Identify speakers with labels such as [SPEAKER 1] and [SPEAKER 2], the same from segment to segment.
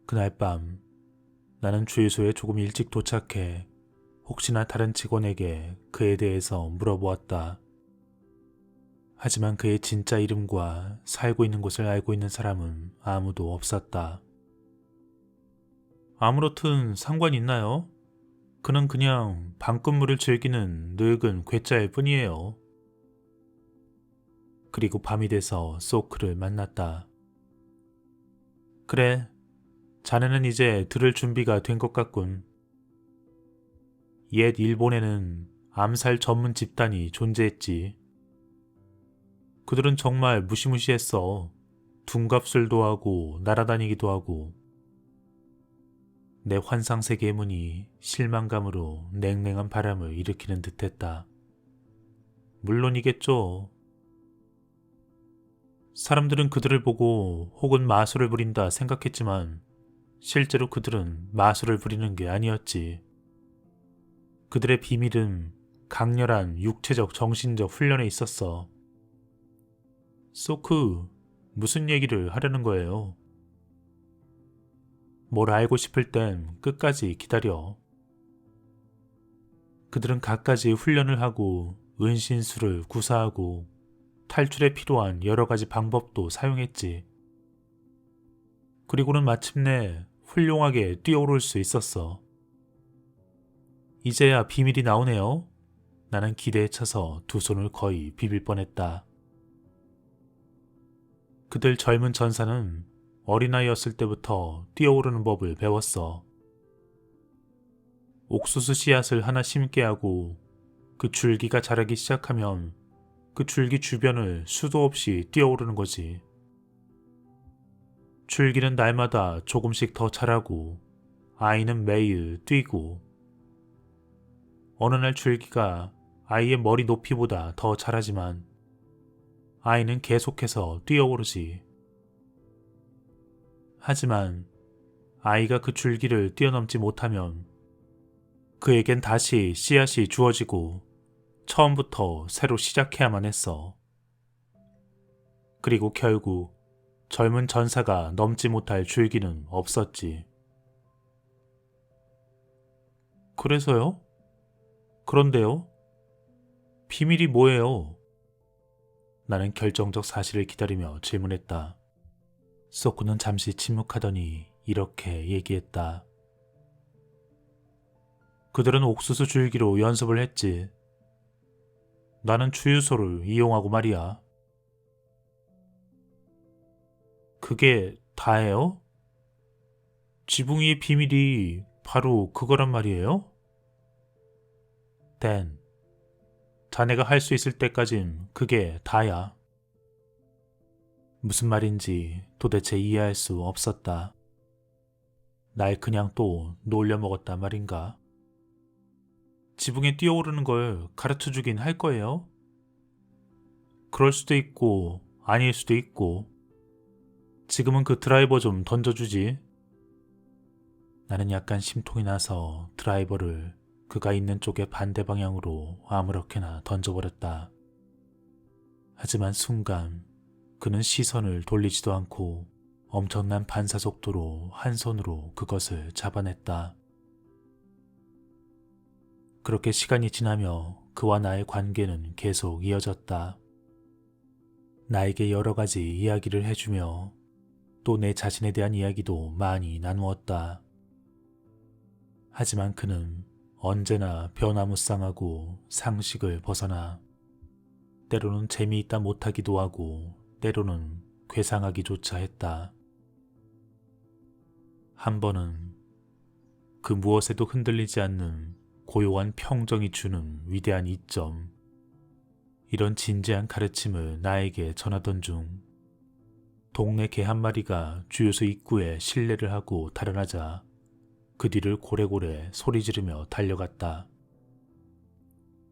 [SPEAKER 1] 그날 밤 나는 주유소에 조금 일찍 도착해 혹시나 다른 직원에게 그에 대해서 물어보았다. 하지만 그의 진짜 이름과 살고 있는 곳을 알고 있는 사람은 아무도 없었다. 아무렇든 상관 있나요? 그는 그냥 밤근무를 즐기는 늙은 괴짜일 뿐이에요. 그리고 밤이 돼서 소크를 만났다. 그래, 자네는 이제 들을 준비가 된 것 같군. 옛 일본에는 암살 전문 집단이 존재했지. 그들은 정말 무시무시했어. 둔갑술도 하고 날아다니기도 하고. 내 환상 세계의 문이 실망감으로 냉랭한 바람을 일으키는 듯했다. 물론이겠죠. 사람들은 그들을 보고 혹은 마술을 부린다 생각했지만 실제로 그들은 마술을 부리는 게 아니었지. 그들의 비밀은 강렬한 육체적 정신적 훈련에 있었어. 소크, 무슨 얘기를 하려는 거예요? 뭘 알고 싶을 땐 끝까지 기다려. 그들은 갖가지 훈련을 하고 은신술을 구사하고 탈출에 필요한 여러 가지 방법도 사용했지. 그리고는 마침내 훌륭하게 뛰어오를 수 있었어. 이제야 비밀이 나오네요. 나는 기대에 차서 두 손을 거의 비빌 뻔했다. 그들 젊은 전사는 어린아이였을 때부터 뛰어오르는 법을 배웠어. 옥수수 씨앗을 하나 심게 하고 그 줄기가 자라기 시작하면 그 줄기 주변을 수도 없이 뛰어오르는 거지. 줄기는 날마다 조금씩 더 자라고 아이는 매일 뛰고 어느 날 줄기가 아이의 머리 높이보다 더 자라지만 아이는 계속해서 뛰어오르지. 하지만 아이가 그 줄기를 뛰어넘지 못하면 그에겐 다시 씨앗이 주어지고 처음부터 새로 시작해야만 했어. 그리고 결국 젊은 전사가 넘지 못할 줄기는 없었지. 그래서요? 그런데요? 비밀이 뭐예요? 나는 결정적 사실을 기다리며 질문했다. 소쿠는 잠시 침묵하더니 이렇게 얘기했다. 그들은 옥수수 줄기로 연습을 했지. 나는 주유소를 이용하고 말이야. 그게 다예요? 지붕 위의 비밀이 바로 그거란 말이에요? 댄, 자네가 할 수 있을 때까진 그게 다야. 무슨 말인지 도대체 이해할 수 없었다. 날 그냥 또 놀려먹었단 말인가? 지붕에 뛰어오르는 걸 가르쳐 주긴 할 거예요? 그럴 수도 있고 아닐 수도 있고. 지금은 그 드라이버 좀 던져주지. 나는 약간 심통이 나서 드라이버를 그가 있는 쪽의 반대 방향으로 아무렇게나 던져버렸다. 하지만 순간 그는 시선을 돌리지도 않고 엄청난 반사 속도로 한 손으로 그것을 잡아냈다. 그렇게 시간이 지나며 그와 나의 관계는 계속 이어졌다. 나에게 여러 가지 이야기를 해주며 또 내 자신에 대한 이야기도 많이 나누었다. 하지만 그는 언제나 변화무쌍하고 상식을 벗어나 때로는 재미있다 못하기도 하고 때로는 괴상하기조차 했다. 한 번은 그 무엇에도 흔들리지 않는 고요한 평정이 주는 위대한 이점, 이런 진지한 가르침을 나에게 전하던 중 동네 개 한 마리가 주유소 입구에 실례를 하고 달아나자 그 뒤를 고래고래 소리 지르며 달려갔다.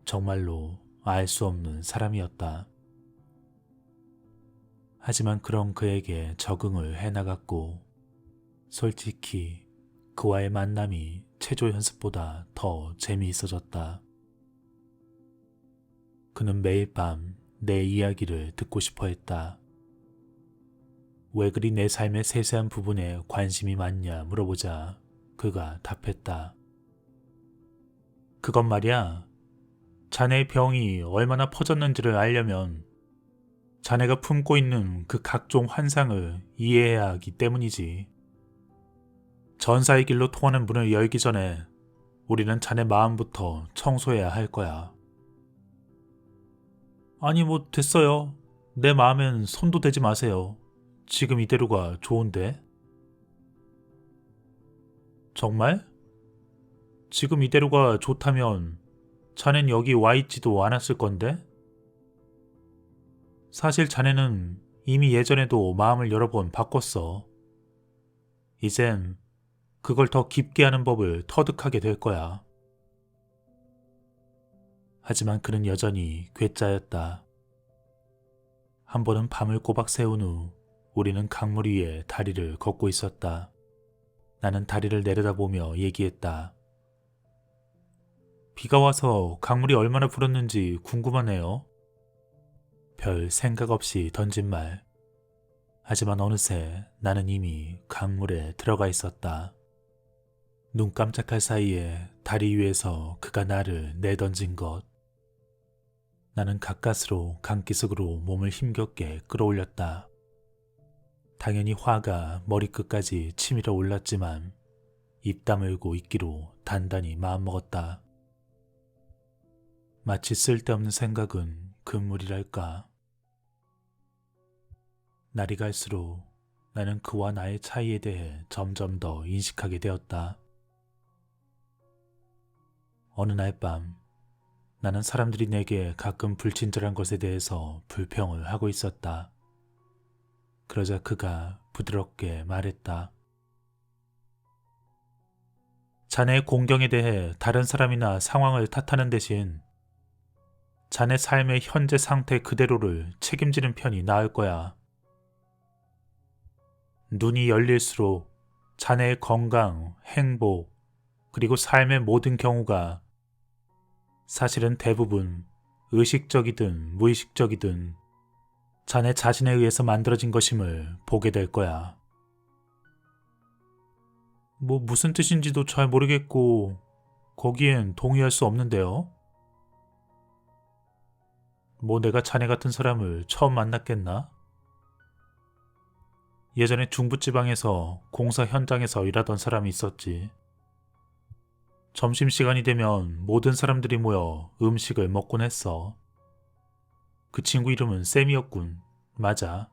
[SPEAKER 1] 정말로 알 수 없는 사람이었다. 하지만 그런 그에게 적응을 해나갔고 솔직히 그와의 만남이 체조 연습보다 더 재미있어졌다. 그는 매일 밤 내 이야기를 듣고 싶어 했다. 왜 그리 내 삶의 세세한 부분에 관심이 많냐 물어보자 그가 답했다. 그건 말이야. 자네의 병이 얼마나 퍼졌는지를 알려면 자네가 품고 있는 그 각종 환상을 이해해야 하기 때문이지. 전사의 길로 통하는 문을 열기 전에 우리는 자네 마음부터 청소해야 할 거야. 아니 뭐 됐어요. 내 마음엔 손도 대지 마세요. 지금 이대로가 좋은데? 정말? 지금 이대로가 좋다면 자넨 여기 와 있지도 않았을 건데? 사실 자네는 이미 예전에도 마음을 여러 번 바꿨어. 이젠 그걸 더 깊게 하는 법을 터득하게 될 거야. 하지만 그는 여전히 괴짜였다. 한 번은 밤을 꼬박 새운 후 우리는 강물 위에 다리를 걷고 있었다. 나는 다리를 내려다보며 얘기했다. 비가 와서 강물이 얼마나 불었는지 궁금하네요. 별 생각 없이 던진 말. 하지만 어느새 나는 이미 강물에 들어가 있었다. 눈 깜짝할 사이에 다리 위에서 그가 나를 내던진 것. 나는 가까스로 강기슭으로 몸을 힘겹게 끌어올렸다. 당연히 화가 머리끝까지 치밀어 올랐지만 입 다물고 있기로 단단히 마음먹었다. 마치 쓸데없는 생각은 금물이랄까. 날이 갈수록 나는 그와 나의 차이에 대해 점점 더 인식하게 되었다. 어느 날 밤 나는 사람들이 내게 가끔 불친절한 것에 대해서 불평을 하고 있었다. 그러자 그가 부드럽게 말했다. 자네의 공경에 대해 다른 사람이나 상황을 탓하는 대신 자네 삶의 현재 상태 그대로를 책임지는 편이 나을 거야. 눈이 열릴수록 자네의 건강, 행복, 그리고 삶의 모든 경우가 사실은 대부분 의식적이든 무의식적이든 자네 자신에 의해서 만들어진 것임을 보게 될 거야. 뭐 무슨 뜻인지도 잘 모르겠고 거기엔 동의할 수 없는데요. 뭐 내가 자네 같은 사람을 처음 만났겠나? 예전에 중부지방에서 공사 현장에서 일하던 사람이 있었지. 점심시간이 되면 모든 사람들이 모여 음식을 먹곤 했어. 그 친구 이름은 샘이었군. 맞아.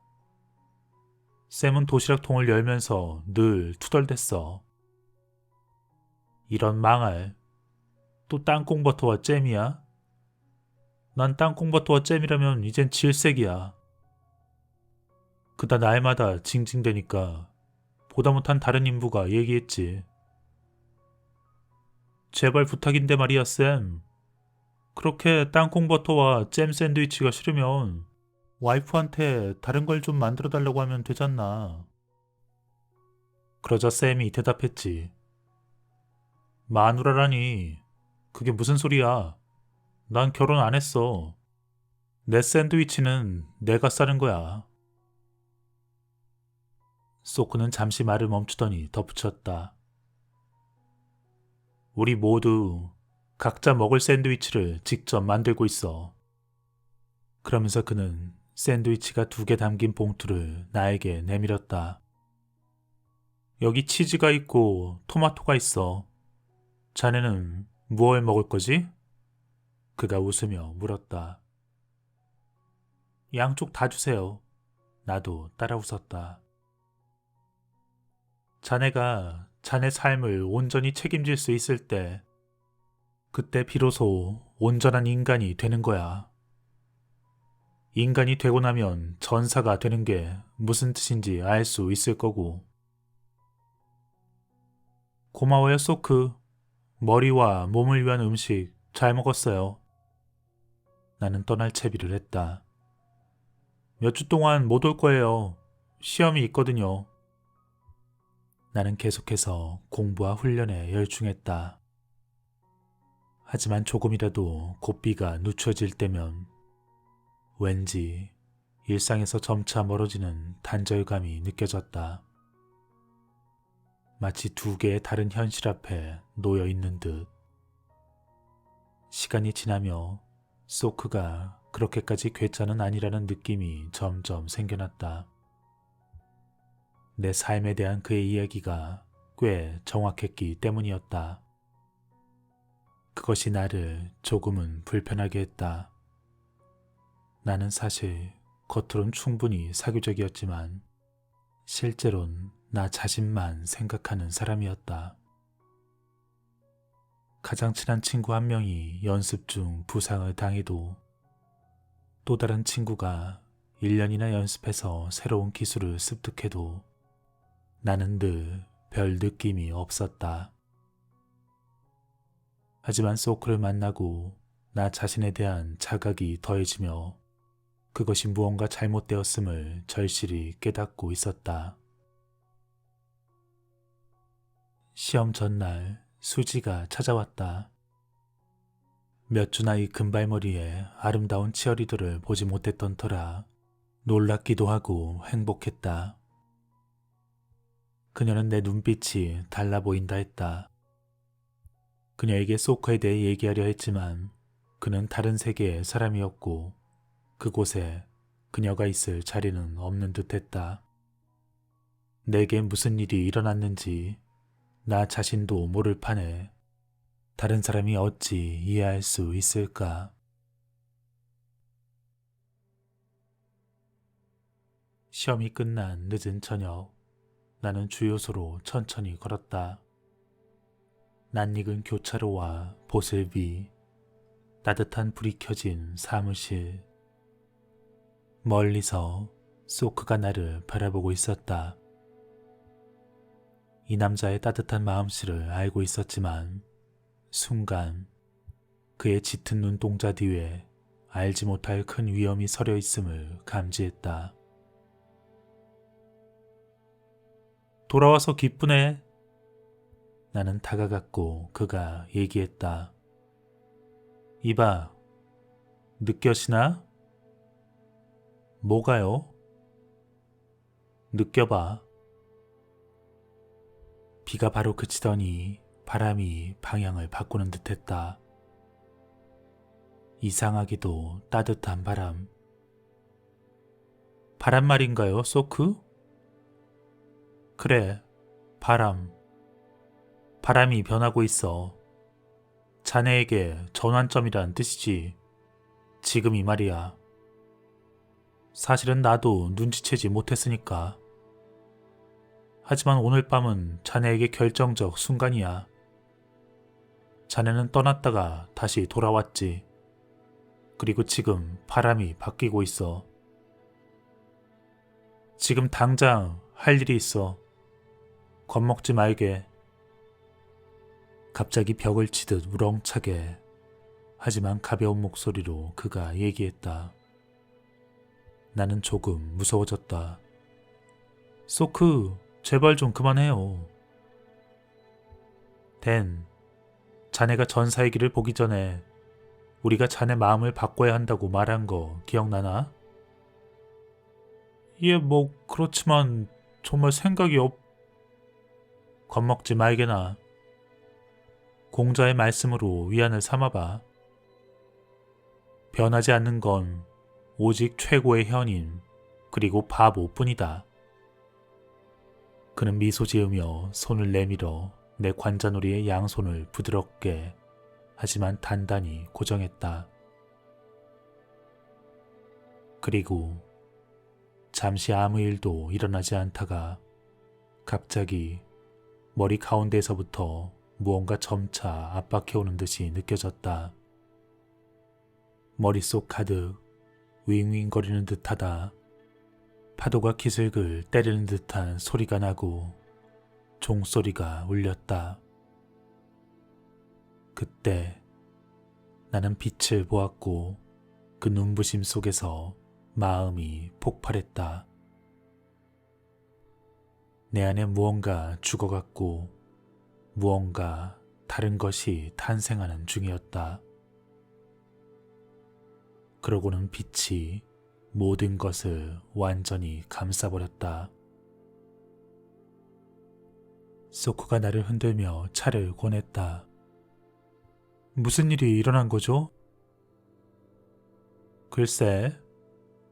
[SPEAKER 1] 샘은 도시락통을 열면서 늘 투덜댔어. 이런 망할. 또 땅콩버터와 잼이야? 난 땅콩버터와 잼이라면 이젠 질색이야. 그다 날마다 징징대니까 보다 못한 다른 인부가 얘기했지. 제발 부탁인데 말이야 쌤. 그렇게 땅콩버터와 잼 샌드위치가 싫으면 와이프한테 다른 걸 좀 만들어 달라고 하면 되잖아. 그러자 쌤이 대답했지. 마누라라니. 그게 무슨 소리야. 난 결혼 안 했어. 내 샌드위치는 내가 싸는 거야. 소크는 잠시 말을 멈추더니 덧붙였다. 우리 모두 각자 먹을 샌드위치를 직접 만들고 있어. 그러면서 그는 샌드위치가 2개 담긴 봉투를 나에게 내밀었다. 여기 치즈가 있고 토마토가 있어. 자네는 무얼 먹을 거지? 그가 웃으며 물었다. 양쪽 다 주세요. 나도 따라 웃었다. 자네가 자네 삶을 온전히 책임질 수 있을 때 그때 비로소 온전한 인간이 되는 거야. 인간이 되고 나면 전사가 되는 게 무슨 뜻인지 알 수 있을 거고. 고마워요, 소크. 머리와 몸을 위한 음식 잘 먹었어요. 나는 떠날 채비를 했다. 몇 주 동안 못 올 거예요. 시험이 있거든요. 나는 계속해서 공부와 훈련에 열중했다. 하지만 조금이라도 고삐가 늦춰질 때면 왠지 일상에서 점차 멀어지는 단절감이 느껴졌다. 마치 두 개의 다른 현실 앞에 놓여 있는 듯. 시간이 지나며 소크가 그렇게까지 괴짜는 아니라는 느낌이 점점 생겨났다. 내 삶에 대한 그의 이야기가 꽤 정확했기 때문이었다. 그것이 나를 조금은 불편하게 했다. 나는 사실 겉으론 충분히 사교적이었지만 실제론 나 자신만 생각하는 사람이었다. 가장 친한 친구 한 명이 연습 중 부상을 당해도 또 다른 친구가 1년이나 연습해서 새로운 기술을 습득해도 나는 늘 별 느낌이 없었다. 하지만 소크를 만나고 나 자신에 대한 자각이 더해지며 그것이 무언가 잘못되었음을 절실히 깨닫고 있었다. 시험 전날 수지가 찾아왔다. 몇 주 나이 금발머리에 아름다운 치어리더를 보지 못했던 터라 놀랍기도 하고 행복했다. 그녀는 내 눈빛이 달라 보인다 했다. 그녀에게 소크에 대해 얘기하려 했지만 그는 다른 세계의 사람이었고 그곳에 그녀가 있을 자리는 없는 듯 했다. 내게 무슨 일이 일어났는지 나 자신도 모를 판에 다른 사람이 어찌 이해할 수 있을까? 시험이 끝난 늦은 저녁, 나는 주요소로 천천히 걸었다. 낯익은 교차로와 보슬비, 따뜻한 불이 켜진 사무실. 멀리서 소크가 나를 바라보고 있었다. 이 남자의 따뜻한 마음씨를 알고 있었지만 순간 그의 짙은 눈동자 뒤에 알지 못할 큰 위험이 서려 있음을 감지했다. 돌아와서 기쁘네. 나는 다가갔고 그가 얘기했다. 이봐, 느껴지나? 뭐가요? 느껴봐. 비가 바로 그치더니 바람이 방향을 바꾸는 듯했다. 이상하게도 따뜻한 바람. 바람 말인가요, 소크? 그래, 바람. 바람이 변하고 있어. 자네에게 전환점이란 뜻이지. 지금이 말이야. 사실은 나도 눈치채지 못했으니까. 하지만 오늘 밤은 자네에게 결정적 순간이야. 자네는 떠났다가 다시 돌아왔지. 그리고 지금 바람이 바뀌고 있어. 지금 당장 할 일이 있어. 겁먹지 말게. 갑자기 벽을 치듯 우렁차게 하지만 가벼운 목소리로 그가 얘기했다. 나는 조금 무서워졌다. 소크, 제발 좀 그만해요. 댄, 자네가 전사의 길을 보기 전에 우리가 자네 마음을 바꿔야 한다고 말한 거 기억나나? 예, 뭐 그렇지만 정말 생각이 겁먹지 말게나. 공자의 말씀으로 위안을 삼아봐. 변하지 않는 건 오직 최고의 현인 그리고 바보뿐이다. 그는 미소 지으며 손을 내밀어 내 관자놀이의 양손을 부드럽게 하지만 단단히 고정했다. 그리고 잠시 아무 일도 일어나지 않다가 갑자기 머리 가운데에서부터 무언가 점차 압박해오는 듯이 느껴졌다. 머릿속 가득 윙윙거리는 듯하다. 파도가 기슭을 때리는 듯한 소리가 나고 종소리가 울렸다. 그때 나는 빛을 보았고 그 눈부심 속에서 마음이 폭발했다. 내 안에 무언가 죽어갔고 무언가 다른 것이 탄생하는 중이었다. 그러고는 빛이 모든 것을 완전히 감싸버렸다. 소코가 나를 흔들며 차를 권했다. 무슨 일이 일어난 거죠? 글쎄,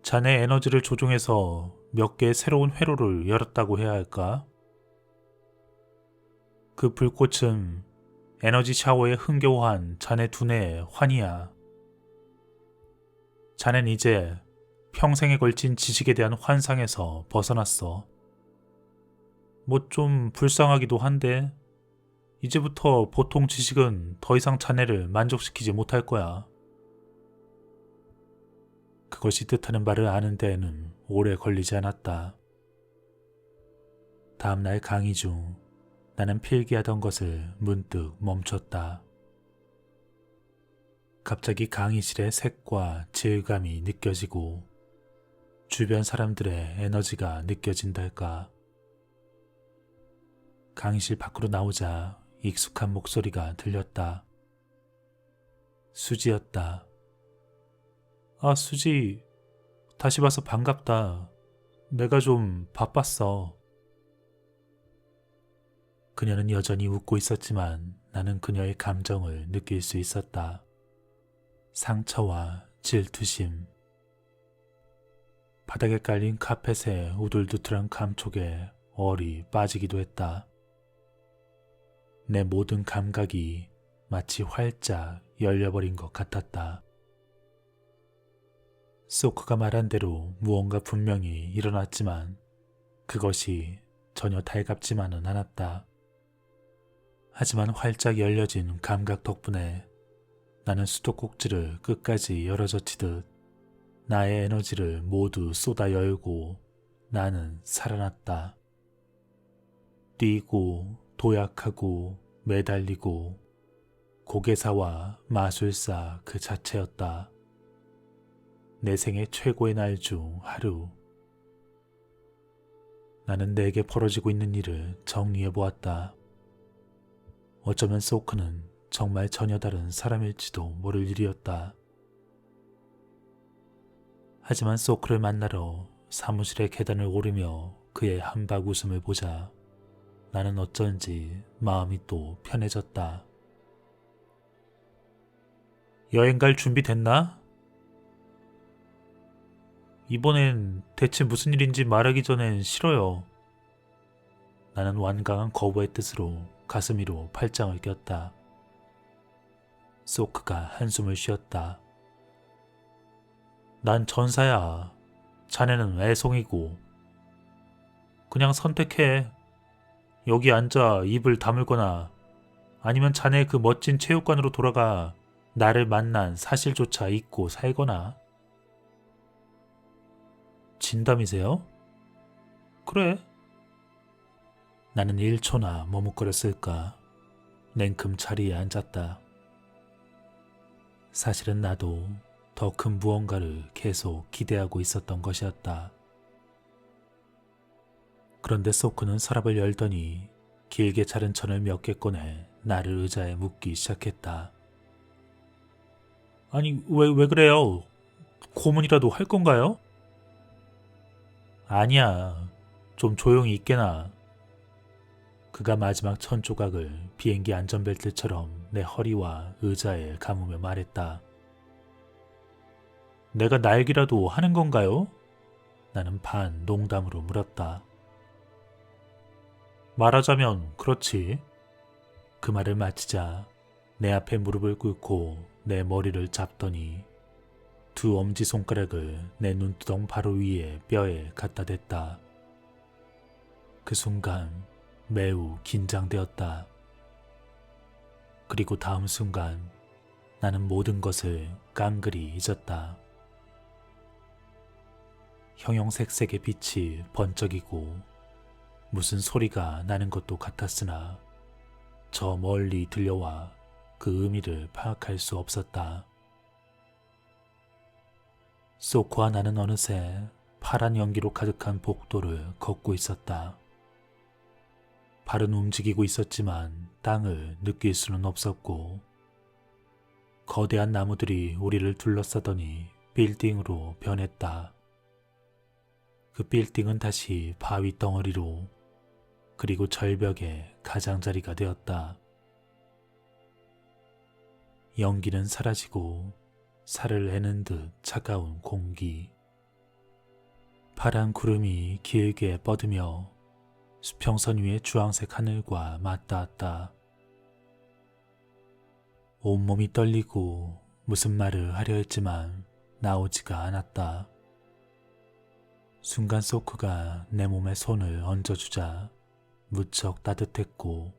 [SPEAKER 1] 자네 에너지를 조종해서 몇 개의 새로운 회로를 열었다고 해야 할까? 그 불꽃은 에너지 샤워에 흥겨워한 자네 두뇌의 환희야. 자넨 이제 평생에 걸친 지식에 대한 환상에서 벗어났어. 뭐 좀 불쌍하기도 한데 이제부터 보통 지식은 더 이상 자네를 만족시키지 못할 거야. 그것이 뜻하는 바를 아는 데에는 오래 걸리지 않았다. 다음날 강의 중 나는 필기하던 것을 문득 멈췄다. 갑자기 강의실의 색과 질감이 느껴지고 주변 사람들의 에너지가 느껴진달까. 강의실 밖으로 나오자 익숙한 목소리가 들렸다. 수지였다. 아, 수지. 다시 봐서 반갑다. 내가 좀 바빴어. 그녀는 여전히 웃고 있었지만 나는 그녀의 감정을 느낄 수 있었다. 상처와 질투심. 바닥에 깔린 카펫의 우둘두툴한 감촉에 얼이 빠지기도 했다. 내 모든 감각이 마치 활짝 열려버린 것 같았다. 소크가 말한 대로 무언가 분명히 일어났지만 그것이 전혀 달갑지만은 않았다. 하지만 활짝 열려진 감각 덕분에 나는 수도꼭지를 끝까지 열어젖히듯 나의 에너지를 모두 쏟아 열고 나는 살아났다. 뛰고 도약하고 매달리고 고개사와 마술사 그 자체였다. 내 생애 최고의 날 중 하루. 나는 내게 벌어지고 있는 일을 정리해 보았다. 어쩌면 소크는 정말 전혀 다른 사람일지도 모를 일이었다. 하지만 소크를 만나러 사무실의 계단을 오르며 그의 한박 웃음을 보자 나는 어쩐지 마음이 또 편해졌다. 여행 갈 준비 됐나? 이번엔 대체 무슨 일인지 말하기 전엔 싫어요. 나는 완강한 거부의 뜻으로 가슴 위로 팔짱을 꼈다. 소크가 한숨을 쉬었다. 난 전사야. 자네는 애송이고. 그냥 선택해. 여기 앉아 입을 다물거나 아니면 자네 그 멋진 체육관으로 돌아가 나를 만난 사실조차 잊고 살거나. 진담이세요? 그래. 나는 1초나 머뭇거렸을까. 냉큼 자리에 앉았다. 사실은 나도 더 큰 무언가를 계속 기대하고 있었던 것이었다. 그런데 소크는 서랍을 열더니 길게 자른 천을 몇 개 꺼내 나를 의자에 묶기 시작했다. 아니, 왜 그래요? 고문이라도 할 건가요? 아니야. 좀 조용히 있게나. 그가 마지막 천 조각을 비행기 안전벨트처럼 내 허리와 의자에 감으며 말했다. 내가 날기라도 하는 건가요? 나는 반 농담으로 물었다. 말하자면 그렇지. 그 말을 마치자 내 앞에 무릎을 꿇고 내 머리를 잡더니 두 엄지손가락을 내 눈두덩 바로 위에 뼈에 갖다 댔다. 그 순간 매우 긴장되었다. 그리고 다음 순간 나는 모든 것을 깡그리 잊었다. 형형색색의 빛이 번쩍이고 무슨 소리가 나는 것도 같았으나 저 멀리 들려와 그 의미를 파악할 수 없었다. 소코와 나는 어느새 파란 연기로 가득한 복도를 걷고 있었다. 발은 움직이고 있었지만 땅을 느낄 수는 없었고 거대한 나무들이 우리를 둘러싸더니 빌딩으로 변했다. 그 빌딩은 다시 바위 덩어리로 그리고 절벽의 가장자리가 되었다. 연기는 사라지고 살을 애는 듯 차가운 공기. 파란 구름이 길게 뻗으며 수평선 위의 주황색 하늘과 맞닿았다. 온몸이 떨리고 무슨 말을 하려 했지만 나오지가 않았다. 순간 소크가 내 몸에 손을 얹어주자 무척 따뜻했고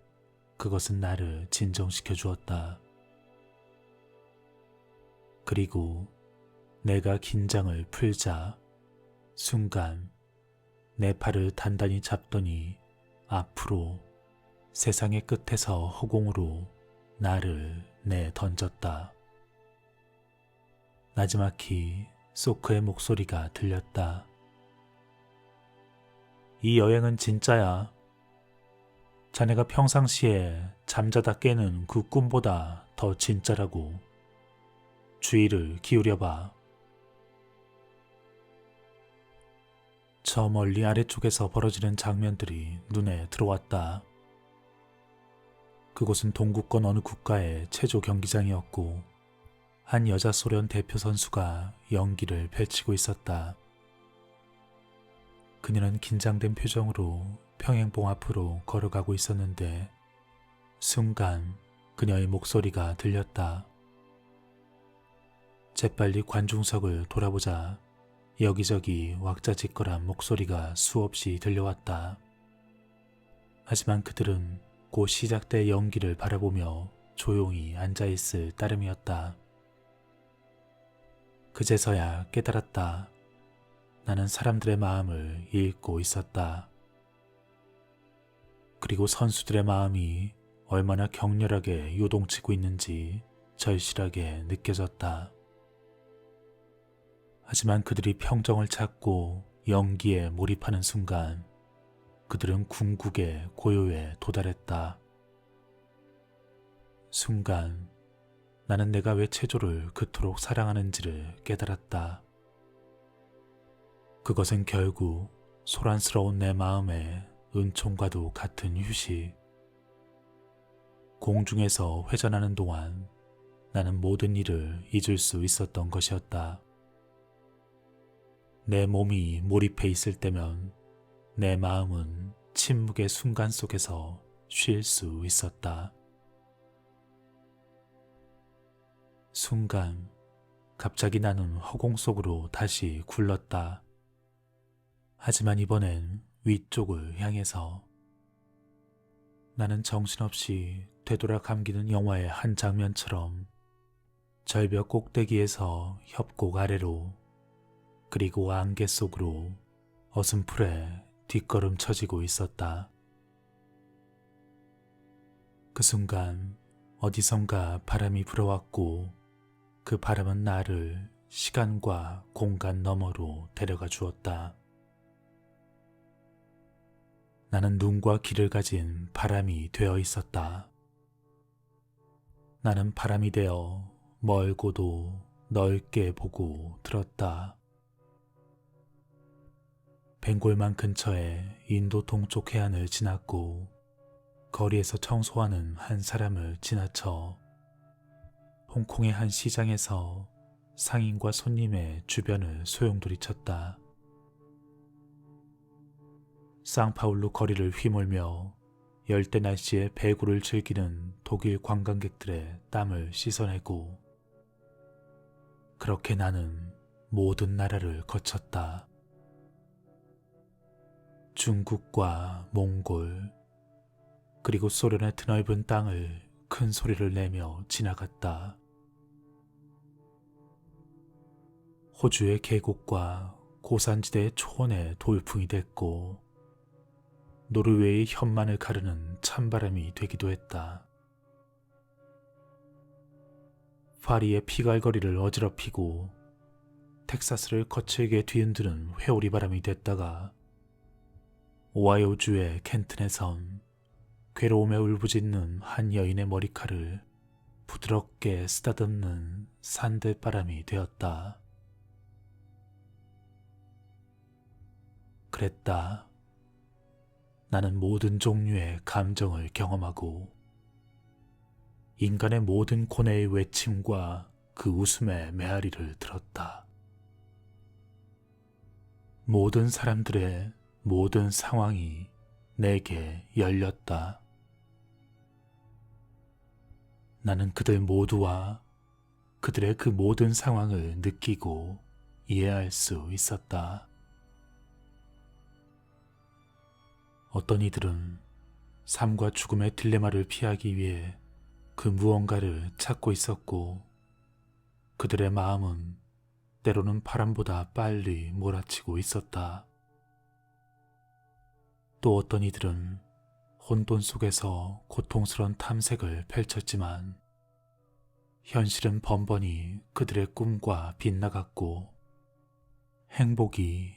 [SPEAKER 1] 그것은 나를 진정시켜 주었다. 그리고 내가 긴장을 풀자 순간 내 팔을 단단히 잡더니 앞으로 세상의 끝에서 허공으로 나를 내던졌다. 나지막히 소크의 목소리가 들렸다. 이 여행은 진짜야. 자네가 평상시에 잠자다 깨는 그 꿈보다 더 진짜라고. 주의를 기울여봐. 저 멀리 아래쪽에서 벌어지는 장면들이 눈에 들어왔다. 그곳은 동구권 어느 국가의 체조 경기장이었고 한 여자 소련 대표 선수가 연기를 펼치고 있었다. 그녀는 긴장된 표정으로 평행봉 앞으로 걸어가고 있었는데 순간 그녀의 목소리가 들렸다. 재빨리 관중석을 돌아보자 여기저기 왁자지껄한 목소리가 수없이 들려왔다. 하지만 그들은 곧 시작될 연기를 바라보며 조용히 앉아있을 따름이었다. 그제서야 깨달았다. 나는 사람들의 마음을 읽고 있었다. 그리고 선수들의 마음이 얼마나 격렬하게 요동치고 있는지 절실하게 느껴졌다. 하지만 그들이 평정을 찾고 연기에 몰입하는 순간 그들은 궁극의 고요에 도달했다. 순간 나는 내가 왜 체조를 그토록 사랑하는지를 깨달았다. 그것은 결국 소란스러운 내 마음의 은총과도 같은 휴식. 공중에서 회전하는 동안 나는 모든 일을 잊을 수 있었던 것이었다. 내 몸이 몰입해 있을 때면 내 마음은 침묵의 순간 속에서 쉴 수 있었다. 순간 갑자기 나는 허공 속으로 다시 굴렀다. 하지만 이번엔 위쪽을 향해서. 나는 정신없이 되돌아 감기는 영화의 한 장면처럼 절벽 꼭대기에서 협곡 아래로 그리고 안개 속으로 어슴풀에 뒷걸음쳐지고 있었다. 그 순간 어디선가 바람이 불어왔고 그 바람은 나를 시간과 공간 너머로 데려가 주었다. 나는 눈과 귀를 가진 바람이 되어 있었다. 나는 바람이 되어 멀고도 넓게 보고 들었다. 벵골만 근처에 인도 동쪽 해안을 지났고 거리에서 청소하는 한 사람을 지나쳐 홍콩의 한 시장에서 상인과 손님의 주변을 소용돌이쳤다. 상파울루 거리를 휘몰며 열대 날씨에 배구를 즐기는 독일 관광객들의 땀을 씻어내고 그렇게 나는 모든 나라를 거쳤다. 중국과 몽골 그리고 소련의 드넓은 땅을 큰 소리를 내며 지나갔다. 호주의 계곡과 고산지대의 초원에 돌풍이 됐고 노르웨이의 현만을 가르는 찬바람이 되기도 했다. 파리의 피갈거리를 어지럽히고 텍사스를 거칠게 뒤흔드는 회오리 바람이 됐다가 오하이오주의 켄튼에선 괴로움에 울부짖는 한 여인의 머리칼을 부드럽게 쓰다듬는 산들바람이 되었다. 그랬다. 나는 모든 종류의 감정을 경험하고 인간의 모든 고뇌의 외침과 그 웃음의 메아리를 들었다. 모든 사람들의 모든 상황이 내게 열렸다. 나는 그들 모두와 그들의 그 모든 상황을 느끼고 이해할 수 있었다. 어떤 이들은 삶과 죽음의 딜레마를 피하기 위해 그 무언가를 찾고 있었고, 그들의 마음은 때로는 바람보다 빨리 몰아치고 있었다. 또 어떤 이들은 혼돈 속에서 고통스러운 탐색을 펼쳤지만 현실은 번번이 그들의 꿈과 빗나갔고 행복이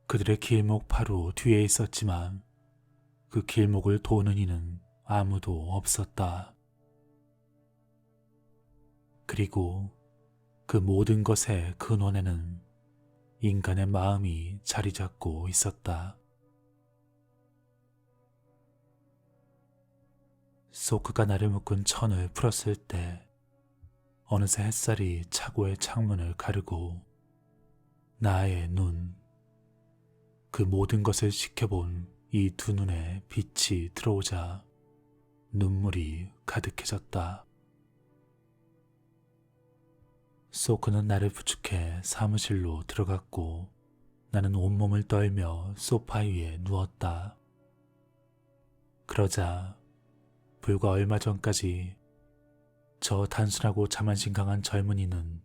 [SPEAKER 1] 그들의 길목 바로 뒤에 있었지만 그 길목을 도는 이는 아무도 없었다. 그리고 그 모든 것의 근원에는 인간의 마음이 자리 잡고 있었다. 소크가 나를 묶은 천을 풀었을 때 어느새 햇살이 차고의 창문을 가르고 나의 눈, 그 모든 것을 지켜본 이 두 눈에 빛이 들어오자 눈물이 가득해졌다. 소크는 나를 부축해 사무실로 들어갔고 나는 온몸을 떨며 소파 위에 누웠다. 그러자 불과 얼마 전까지 저 단순하고 자만심 강한 젊은이는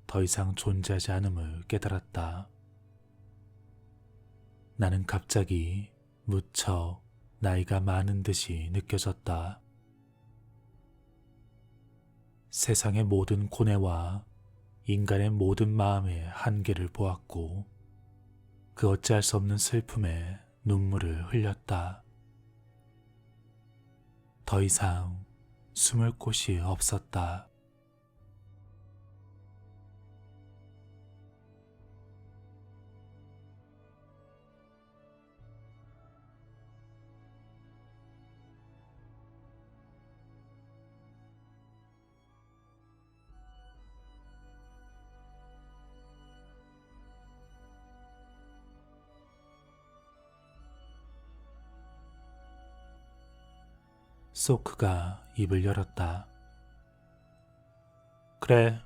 [SPEAKER 1] 더 이상 존재하지 않음을 깨달았다. 나는 갑자기 무척 나이가 많은 듯이 느껴졌다. 세상의 모든 고뇌와 인간의 모든 마음의 한계를 보았고 그 어찌할 수 없는 슬픔에 눈물을 흘렸다. 더 이상 숨을 곳이 없었다. 소크가 입을 열었다. 그래,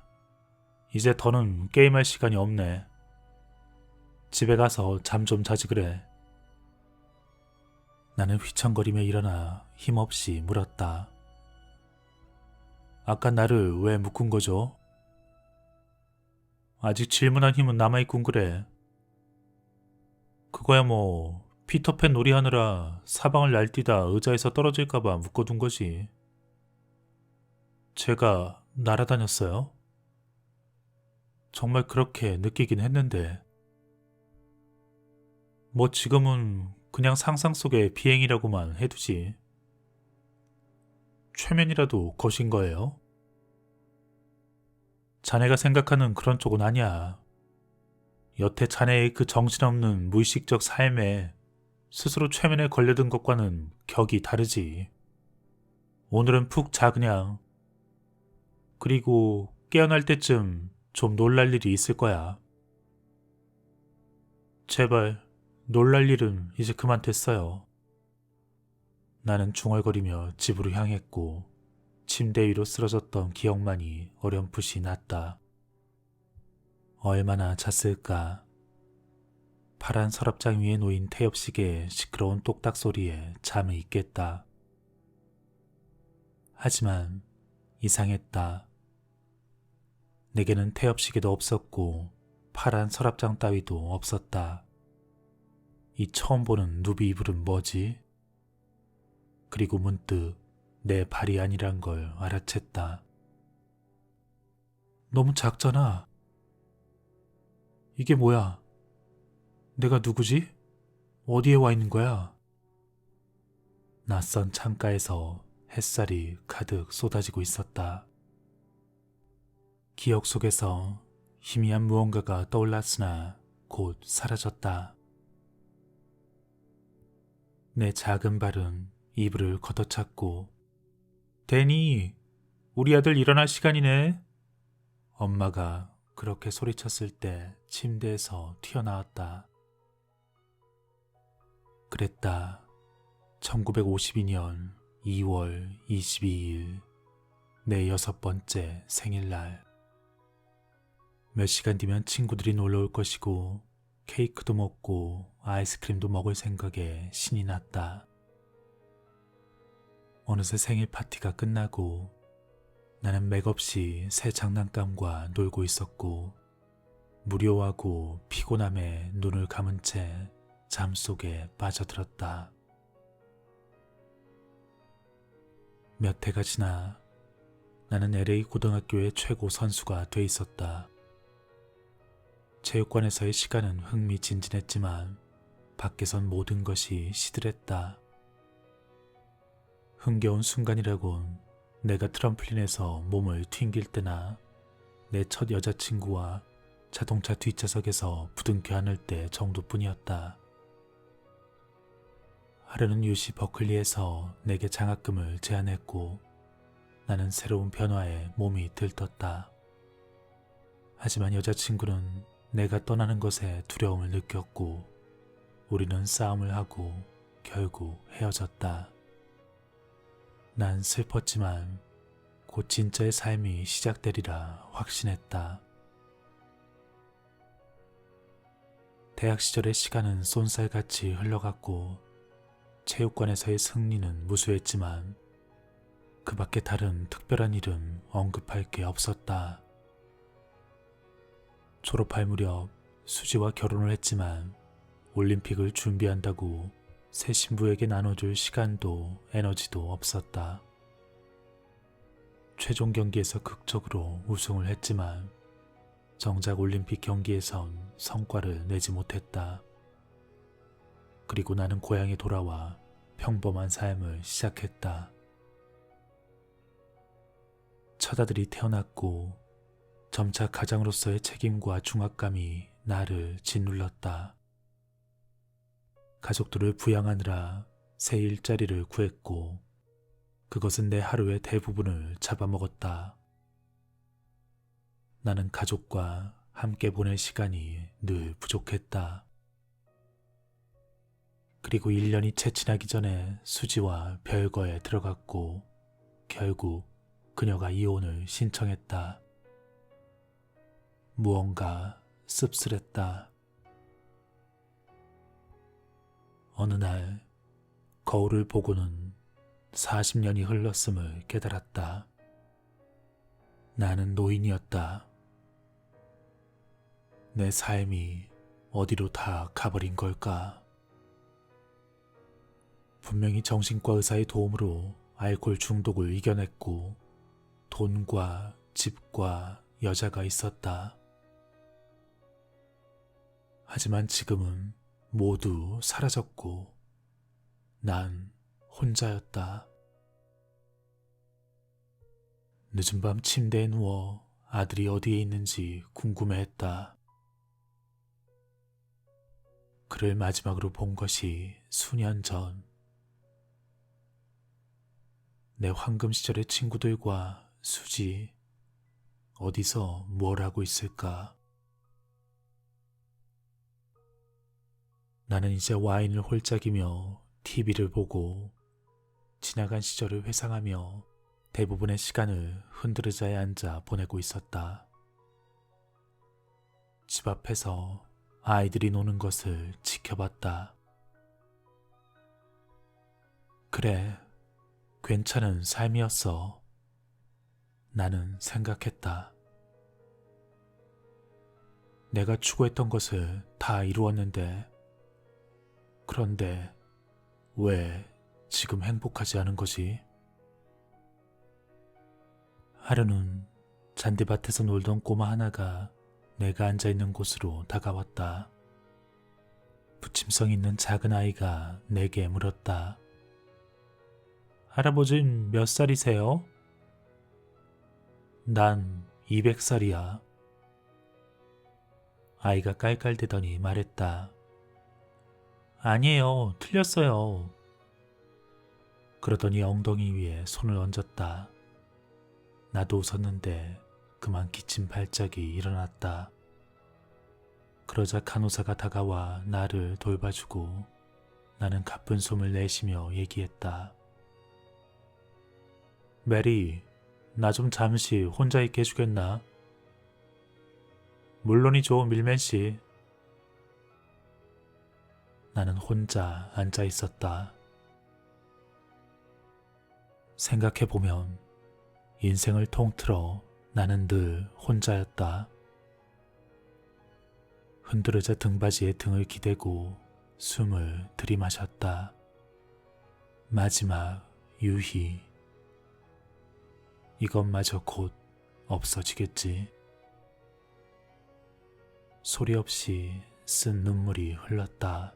[SPEAKER 1] 이제 더는 게임할 시간이 없네. 집에 가서 잠 좀 자지 그래. 나는 휘청거리며 일어나 힘없이 물었다. 아까 나를 왜 묶은 거죠? 아직 질문한 힘은 남아있군 그래. 그거야 뭐 피터팬 놀이하느라 사방을 날뛰다 의자에서 떨어질까봐 묶어둔 거지. 제가 날아다녔어요? 정말 그렇게 느끼긴 했는데. 뭐 지금은 그냥 상상 속의 비행이라고만 해두지. 최면이라도 거신 거예요? 자네가 생각하는 그런 쪽은 아니야. 여태 자네의 그 정신없는 무의식적 삶에 스스로 최면에 걸려든 것과는 격이 다르지. 오늘은 푹 자 그냥. 그리고 깨어날 때쯤 좀 놀랄 일이 있을 거야. 제발 놀랄 일은 이제 그만 됐어요. 나는 중얼거리며 집으로 향했고 침대 위로 쓰러졌던 기억만이 어렴풋이 났다. 얼마나 잤을까. 파란 서랍장 위에 놓인 태엽시계의 시끄러운 똑딱 소리에 잠이 있겠다. 하지만 이상했다. 내게는 태엽시계도 없었고 파란 서랍장 따위도 없었다. 이 처음 보는 누비 이불은 뭐지? 그리고 문득 내 발이 아니란 걸 알아챘다. 너무 작잖아. 이게 뭐야? 내가 누구지? 어디에 와 있는 거야? 낯선 창가에서 햇살이 가득 쏟아지고 있었다. 기억 속에서 희미한 무언가가 떠올랐으나 곧 사라졌다. 내 작은 발은 이불을 걷어찼고 데니, 우리 아들 일어날 시간이네. 엄마가 그렇게 소리쳤을 때 침대에서 튀어나왔다. 그랬다. 1952년 2월 22일 내 6번째 생일날. 몇 시간 뒤면 친구들이 놀러 올 것이고 케이크도 먹고 아이스크림도 먹을 생각에 신이 났다. 어느새 생일 파티가 끝나고 나는 맥없이 새 장난감과 놀고 있었고 무료하고 피곤함에 눈을 감은 채 잠속에 빠져들었다. 몇 해가 지나 나는 LA 고등학교의 최고 선수가 돼 있었다. 체육관에서의 시간은 흥미진진했지만 밖에선 모든 것이 시들했다. 흥겨운 순간이라곤 내가 트럼플린에서 몸을 튕길 때나 내 첫 여자친구와 자동차 뒷좌석에서 부둥켜 안을 때 정도뿐이었다. 하루는 UC 버클리에서 내게 장학금을 제안했고 나는 새로운 변화에 몸이 들떴다. 하지만 여자친구는 내가 떠나는 것에 두려움을 느꼈고 우리는 싸움을 하고 결국 헤어졌다. 난 슬펐지만 곧 진짜의 삶이 시작되리라 확신했다. 대학 시절의 시간은 쏜살같이 흘러갔고 체육관에서의 승리는 무수했지만 그 밖에 다른 특별한 일은 언급할 게 없었다. 졸업할 무렵 수지와 결혼을 했지만 올림픽을 준비한다고 새 신부에게 나눠줄 시간도 에너지도 없었다. 최종 경기에서 극적으로 우승을 했지만 정작 올림픽 경기에선 성과를 내지 못했다. 그리고 나는 고향에 돌아와 평범한 삶을 시작했다. 첫 아들이 태어났고 점차 가장으로서의 책임과 중압감이 나를 짓눌렀다. 가족들을 부양하느라 새 일자리를 구했고 그것은 내 하루의 대부분을 잡아먹었다. 나는 가족과 함께 보낼 시간이 늘 부족했다. 그리고 1년이 채 지나기 전에 수지와 별거에 들어갔고 결국 그녀가 이혼을 신청했다. 무언가 씁쓸했다. 어느 날 거울을 보고는 40년이 흘렀음을 깨달았다. 나는 노인이었다. 내 삶이 어디로 다 가버린 걸까? 분명히 정신과 의사의 도움으로 알코올 중독을 이겨냈고 돈과 집과 여자가 있었다. 하지만 지금은 모두 사라졌고 난 혼자였다. 늦은 밤 침대에 누워 아들이 어디에 있는지 궁금해했다. 그를 마지막으로 본 것이 수년 전. 내 황금 시절의 친구들과 수지, 어디서 뭘 하고 있을까? 나는 이제 와인을 홀짝이며 TV를 보고 지나간 시절을 회상하며 대부분의 시간을 흔들의자에 앉아 보내고 있었다. 집 앞에서 아이들이 노는 것을 지켜봤다. 그래, 괜찮은 삶이었어. 나는 생각했다. 내가 추구했던 것을 다 이루었는데, 그런데 왜 지금 행복하지 않은 거지? 하루는 잔디밭에서 놀던 꼬마 하나가 내가 앉아있는 곳으로 다가왔다. 부침성 있는 작은 아이가 내게 물었다. 할아버진 몇 살이세요? 난 200살이야. 아이가 깔깔대더니 말했다. 아니에요. 틀렸어요. 그러더니 엉덩이 위에 손을 얹었다. 나도 웃었는데 그만 기침 발작이 일어났다. 그러자 간호사가 다가와 나를 돌봐주고 나는 가쁜 숨을 내쉬며 얘기했다. 메리, 나 좀 잠시 혼자 있게 해주겠나? 물론이죠, 밀맨씨. 나는 혼자 앉아 있었다. 생각해보면 인생을 통틀어 나는 늘 혼자였다. 흔들어져 등받이에 등을 기대고 숨을 들이마셨다. 마지막 유희. 이것마저 곧 없어지겠지. 소리 없이 쓴 눈물이 흘렀다.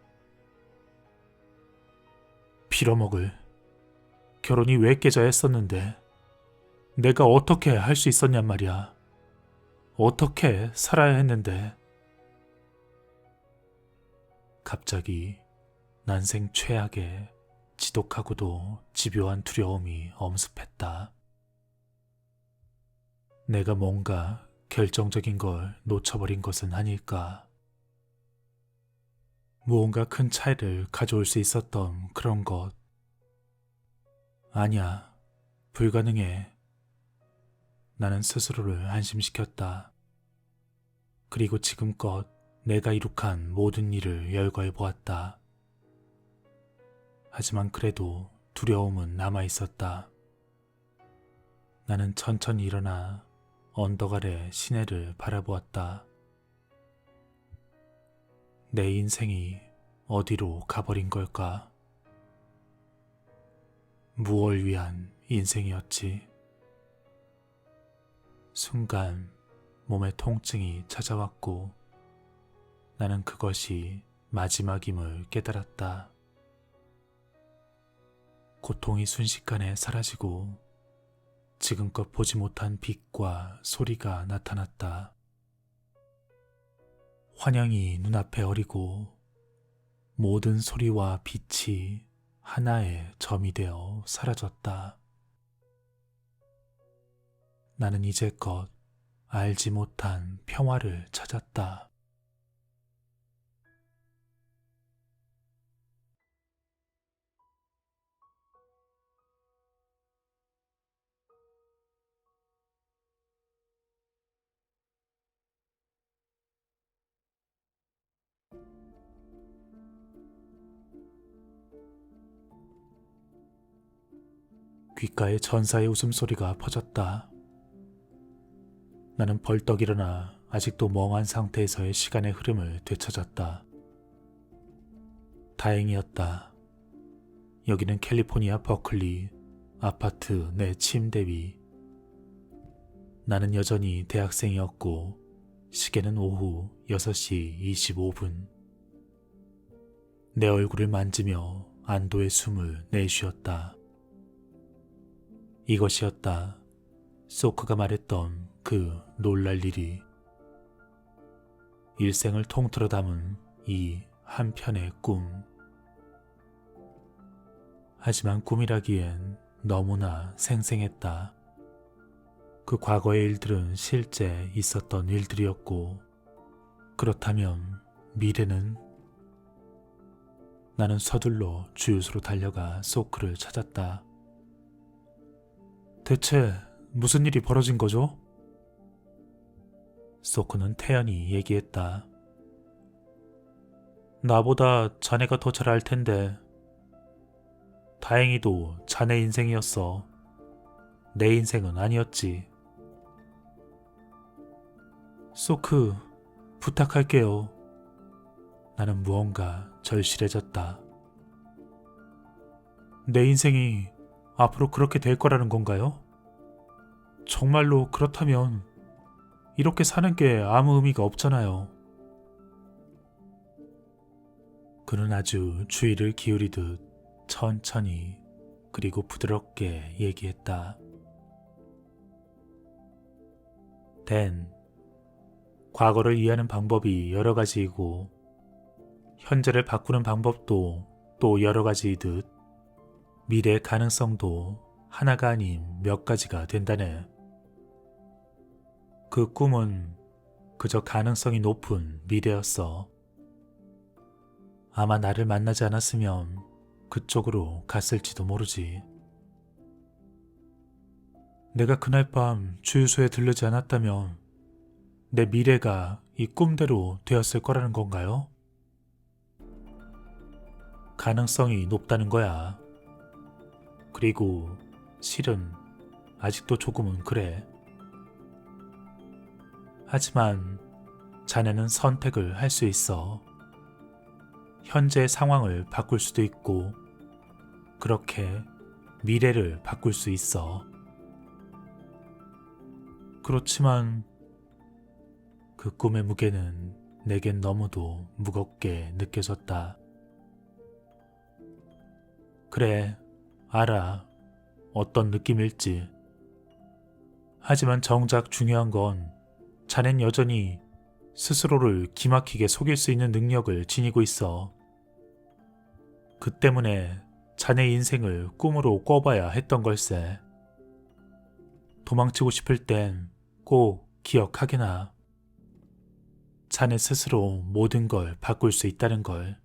[SPEAKER 1] 빌어먹을. 결혼이 왜 깨져야 했었는데 내가 어떻게 할 수 있었냔 말이야. 어떻게 살아야 했는데. 갑자기 난생 최악의 지독하고도 집요한 두려움이 엄습했다. 내가 뭔가 결정적인 걸 놓쳐버린 것은 아닐까. 무언가 큰 차이를 가져올 수 있었던 그런 것. 아니야, 불가능해. 나는 스스로를 안심시켰다. 그리고 지금껏 내가 이룩한 모든 일을 열거해 보았다. 하지만 그래도 두려움은 남아있었다. 나는 천천히 일어나 언덕 아래 시내를 바라보았다. 내 인생이 어디로 가버린 걸까? 무얼 위한 인생이었지? 순간 몸에 통증이 찾아왔고 나는 그것이 마지막임을 깨달았다. 고통이 순식간에 사라지고 지금껏 보지 못한 빛과 소리가 나타났다. 환영이 눈앞에 어리고 모든 소리와 빛이 하나의 점이 되어 사라졌다. 나는 이제껏 알지 못한 평화를 찾았다. 귓가에 전사의 웃음소리가 퍼졌다. 나는 벌떡 일어나 아직도 멍한 상태에서의 시간의 흐름을 되찾았다. 다행이었다. 여기는 캘리포니아 버클리 아파트 내 침대 위. 나는 여전히 대학생이었고 시계는 오후 6시 25분. 내 얼굴을 만지며 안도의 숨을 내쉬었다. 이것이었다. 소크가 말했던 그 놀랄 일이. 일생을 통틀어 담은 이 한편의 꿈. 하지만 꿈이라기엔 너무나 생생했다. 그 과거의 일들은 실제 있었던 일들이었고, 그렇다면 미래는? 나는 서둘러 주유소로 달려가 소크를 찾았다. 대체 무슨 일이 벌어진 거죠? 소크는 태연히 얘기했다. 나보다 자네가 더 잘 알 텐데. 다행히도 자네 인생이었어. 내 인생은 아니었지. 소크, 부탁할게요. 나는 무언가 절실해졌다. 내 인생이 앞으로 그렇게 될 거라는 건가요? 정말로 그렇다면 이렇게 사는 게 아무 의미가 없잖아요. 그는 아주 주의를 기울이듯 천천히 그리고 부드럽게 얘기했다. 댄, 과거를 이해하는 방법이 여러 가지이고 현재를 바꾸는 방법도 또 여러 가지이듯 미래의 가능성도 하나가 아닌 몇 가지가 된다네. 그 꿈은 그저 가능성이 높은 미래였어. 아마 나를 만나지 않았으면 그쪽으로 갔을지도 모르지. 내가 그날 밤 주유소에 들르지 않았다면 내 미래가 이 꿈대로 되었을 거라는 건가요? 가능성이 높다는 거야. 그리고 실은 아직도 조금은 그래. 하지만 자네는 선택을 할 수 있어. 현재의 상황을 바꿀 수도 있고, 그렇게 미래를 바꿀 수 있어. 그렇지만 그 꿈의 무게는 내겐 너무도 무겁게 느껴졌다. 그래, 알아. 어떤 느낌일지. 하지만 정작 중요한 건 자넨 여전히 스스로를 기막히게 속일 수 있는 능력을 지니고 있어. 그 때문에 자네 인생을 꿈으로 꿔봐야 했던 걸세. 도망치고 싶을 땐 꼭 기억하게나. 자네 스스로 모든 걸 바꿀 수 있다는 걸.